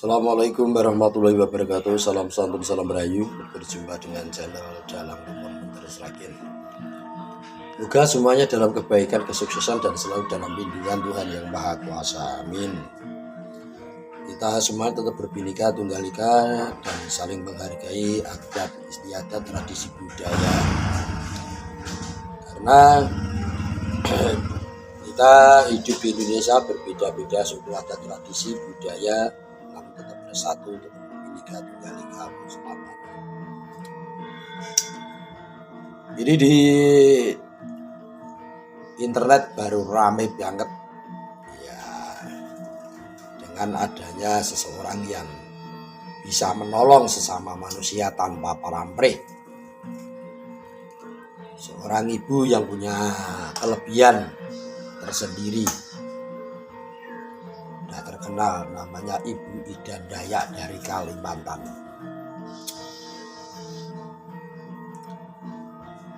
Assalamualaikum warahmatullahi wabarakatuh. Salam santun, salam rahayu. Berjumpa dengan channel Dalam Rumah Menteri Seragen. Semoga semuanya dalam kebaikan, kesuksesan, dan selalu dalam lindungan Tuhan Yang Maha Kuasa. Amin. Kita semua tetap berbhinneka tunggal ika dan saling menghargai adat istiadat tradisi budaya. Karena kita hidup di Indonesia berbeda-beda suku adat tradisi budaya, namun tetap bersatu untuk Bhinneka Tunggal Ika bersama. Jadi di internet baru rame banget ya, dengan adanya seseorang yang bisa menolong sesama manusia tanpa pamrih. Seorang ibu yang punya kelebihan tersendiri, sudah terkenal, namanya Ibu Idan Dayak dari Kalimantan.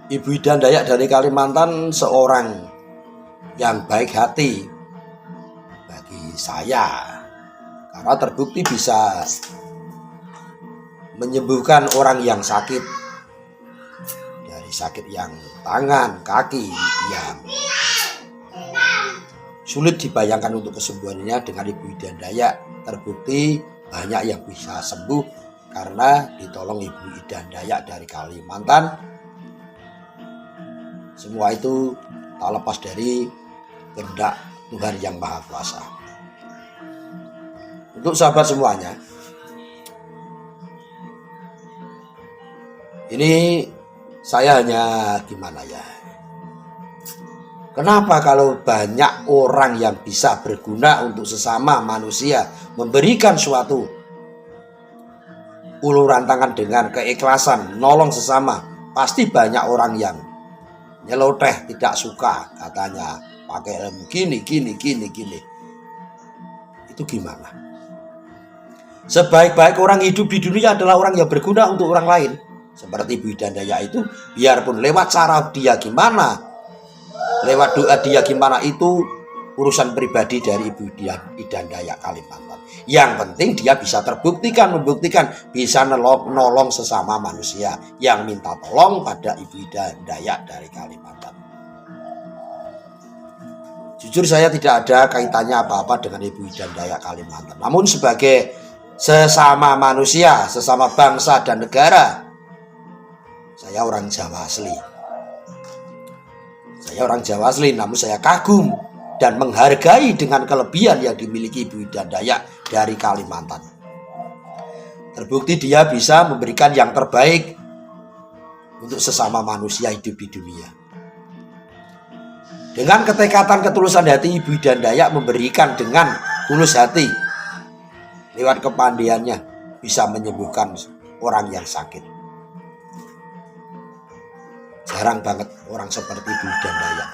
Ibu Idan Dayak dari Kalimantan seorang yang baik hati bagi saya, karena terbukti bisa menyembuhkan orang yang sakit, dari sakit yang tangan, kaki yang sulit dibayangkan untuk kesembuhannya. Dengan Ibu Idan Dayak terbukti banyak yang bisa sembuh karena ditolong Ibu Idan Dayak dari Kalimantan. Semua itu tak lepas dari kehendak Tuhan Yang Maha Kuasa. Untuk sahabat semuanya, ini saya hanya gimana ya, kenapa kalau banyak orang yang bisa berguna untuk sesama manusia, memberikan suatu uluran tangan dengan keikhlasan, nolong sesama, pasti banyak orang yang nyeloteh, tidak suka, katanya pakai ilmu gini. Itu gimana? Sebaik-baik orang hidup di dunia adalah orang yang berguna untuk orang lain. Seperti Ibu Idan Dayak itu, biarpun lewat cara dia gimana, lewat doa dia gimana, itu urusan pribadi dari Ibu Idan Dayak Kalimantan. Yang penting dia bisa membuktikan bisa nolong sesama manusia yang minta tolong pada Ibu Idan Dayak dari Kalimantan. Jujur saya tidak ada kaitannya apa-apa dengan Ibu Idan Dayak Kalimantan. Namun sebagai sesama manusia, sesama bangsa dan negara, saya orang Jawa asli. Saya orang Jawa asli, namun saya kagum dan menghargai dengan kelebihan yang dimiliki Ibu Idan Dayak dari Kalimantan. Terbukti dia bisa memberikan yang terbaik untuk sesama manusia hidup di dunia. Dengan ketekatan ketulusan hati, Ibu Idan Dayak memberikan dengan tulus hati. Lewat kepandaiannya bisa menyembuhkan orang yang sakit. Jarang banget orang seperti Ibu Idan Dayak.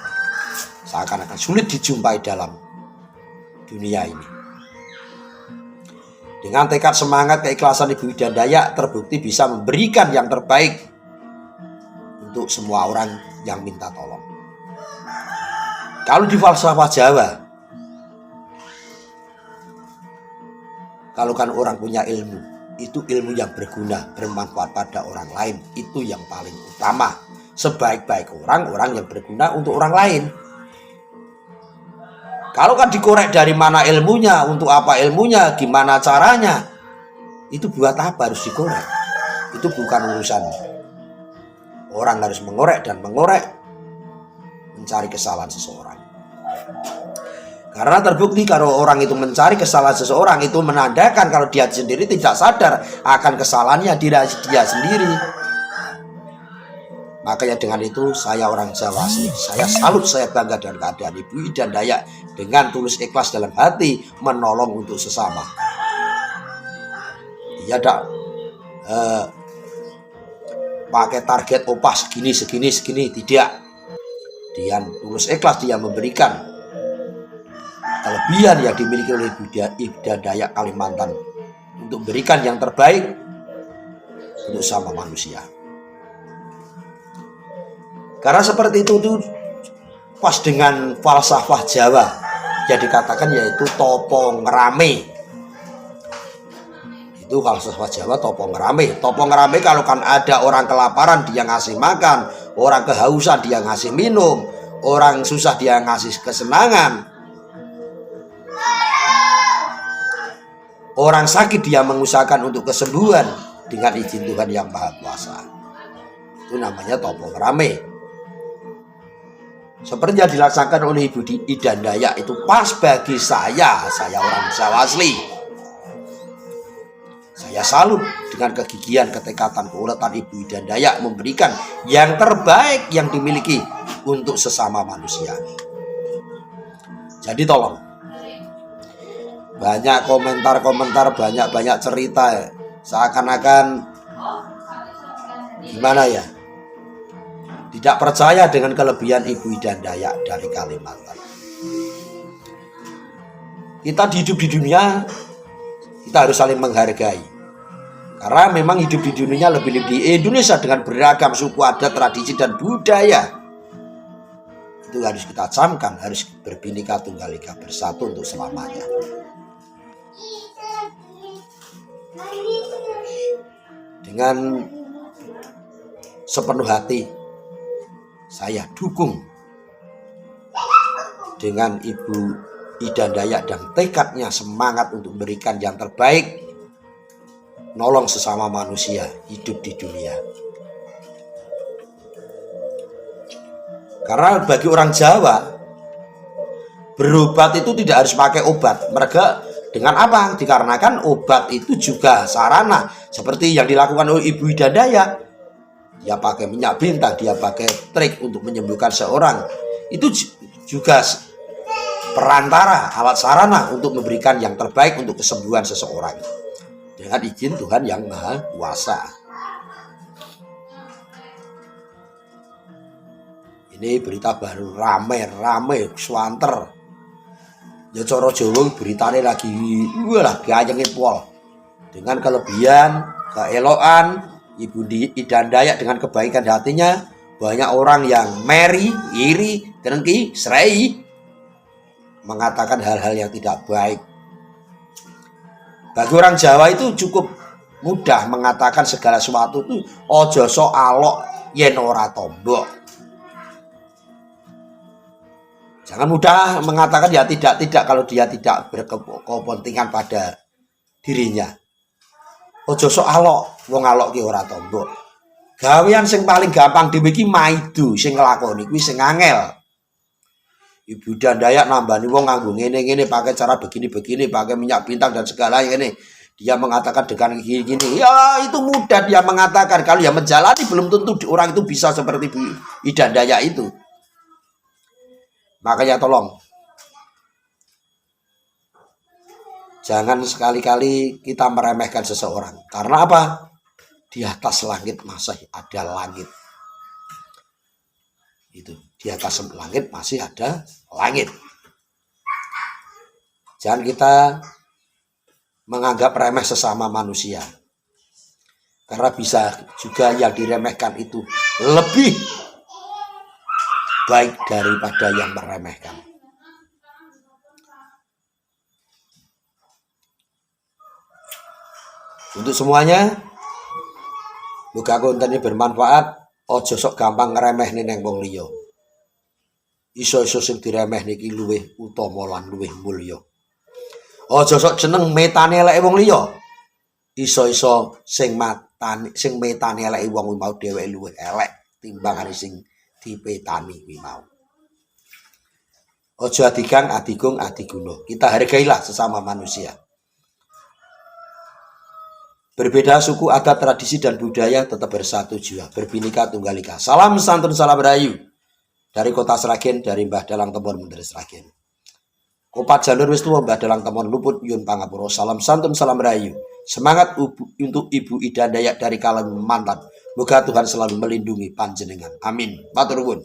Seakan-akan sulit dijumpai dalam dunia ini. Dengan tekad semangat keikhlasan Ibu Idan Dayak terbukti bisa memberikan yang terbaik untuk semua orang yang minta tolong. Kalau di falsafah Jawa, kalau kan orang punya ilmu, itu ilmu yang berguna, bermanfaat pada orang lain, itu yang paling utama. Sebaik-baik orang yang berguna untuk orang lain. Kalau kan dikorek dari mana ilmunya, untuk apa ilmunya, gimana caranya, itu buat apa harus dikorek? Itu bukan urusan. Orang harus mengorek mencari kesalahan seseorang. Karena terbukti kalau orang itu mencari kesalahan seseorang, itu menandakan kalau dia sendiri tidak sadar akan kesalahannya dia sendiri. Makanya dengan itu saya orang Jawa asli, saya salut, saya bangga dengan keadaan Ibu Idan Dayak dengan tulus ikhlas dalam hati menolong untuk sesama. Dia tidak pakai target opah segini, tidak. Dia tulus ikhlas, dia memberikan kelebihan yang dimiliki oleh Ibu Idan Dayak Kalimantan untuk memberikan yang terbaik untuk sama manusia. Karena seperti itu pas dengan falsafah Jawa yang dikatakan, yaitu topo ngerame. Itu kalau sastra Jawa topo ngerame. Topo ngerame kalau kan ada orang kelaparan dia ngasih makan, orang kehausan dia ngasih minum, orang susah dia ngasih kesenangan, orang sakit dia mengusahakan untuk kesembuhan dengan izin Tuhan yang Maha Kuasa. Itu namanya topo ngerame. Seperti yang dilaksanakan oleh Ibu Idan Dayak itu pas bagi saya orang Jawa asli. Saya salut dengan kegigihan, ketekatan, keuletan Ibu Idan Dayak memberikan yang terbaik yang dimiliki untuk sesama manusia. Jadi tolong, banyak komentar-komentar, banyak cerita, seakan-akan gimana ya, tidak percaya dengan kelebihan Ibu Idan Dayak dari Kalimantan. Kita hidup di dunia, kita harus saling menghargai. Karena memang hidup di dunia lebih di Indonesia dengan beragam suku adat, tradisi, dan budaya. Itu harus kita camkan, harus berbhinneka tunggal ika, bersatu untuk selamanya. Dengan sepenuh hati saya dukung dengan Ibu Idan Dayak dan tekadnya, semangat untuk memberikan yang terbaik, nolong sesama manusia hidup di dunia. Karena bagi orang Jawa, berobat itu tidak harus pakai obat. Mereka dengan apa? Dikarenakan obat itu juga sarana, seperti yang dilakukan oleh Ibu Idan Dayak. Dia pakai minyak bintang, dia pakai trik untuk menyembuhkan seorang. Itu juga perantara, alat sarana untuk memberikan yang terbaik untuk kesembuhan seseorang dengan izin Tuhan yang Maha Kuasa. Ini berita baru, rame swanter. Ya cara Jawa beritanya lagi gayenge pol. Dengan kelebihan, keelokan Ibu Idan Dayak dengan kebaikan hatinya, banyak orang yang meri, iri, dengki, serai, mengatakan hal-hal yang tidak baik. Bagi orang Jawa itu cukup mudah mengatakan segala sesuatu itu ojo sok alok yen ora tombok. Jangan mudah mengatakan ya tidak kalau dia tidak berkepentingan pada dirinya. Ojo sok alok, wong alok ki ora tombok. Gawean sing paling gampang dhewe iki maidu, sing nglakoni kuwi sing angel. Ibu Idan Dayak nambani wong nganggo ngene-ngene, pakai cara begini-begini, pakai minyak bintang dan segala ini. Dia mengatakan dengan gini-gini. Ya itu mudah dia mengatakan. Kalau yang menjalani belum tentu orang itu bisa seperti Ibu Idan Dayak itu. Makanya tolong, jangan sekali-kali kita meremehkan seseorang. Karena apa? Di atas langit masih ada langit. Itu. Di atas langit masih ada langit. Jangan kita menganggap remeh sesama manusia. Karena bisa juga yang diremehkan itu lebih baik daripada yang meremehkan. Untuk semuanya, moga konten ini bermanfaat. Ojo sok gampang ngeremeh neng wong liya. Iso-iso sing diremeh niki luwih utama lan luwih mulya. Aja sok jeneng metane eleke wong liya. Iso-iso sing metane eleke wong mau dheweke luwih elek timbangane sing dipetani kuwi mau. Aja adigang, adigung, adiguna. Kita hargailah sesama manusia. Berbeda suku, adat, tradisi, dan budaya tetap bersatu jiwa. Berbhinneka tunggal ika. Salam santun, salam rahayu. Dari kota Sragen, dari Mbah Dalang Temon Menteri Sragen. Kopat jalur wis tuwa Mbah Dalang Temon luput yun pangapura. Salam santun, salam rahayu. Semangat untuk Ibu Idan Dayak dari Kalimantan. Moga Tuhan selalu melindungi panjenengan. Amin. Matur nuwun.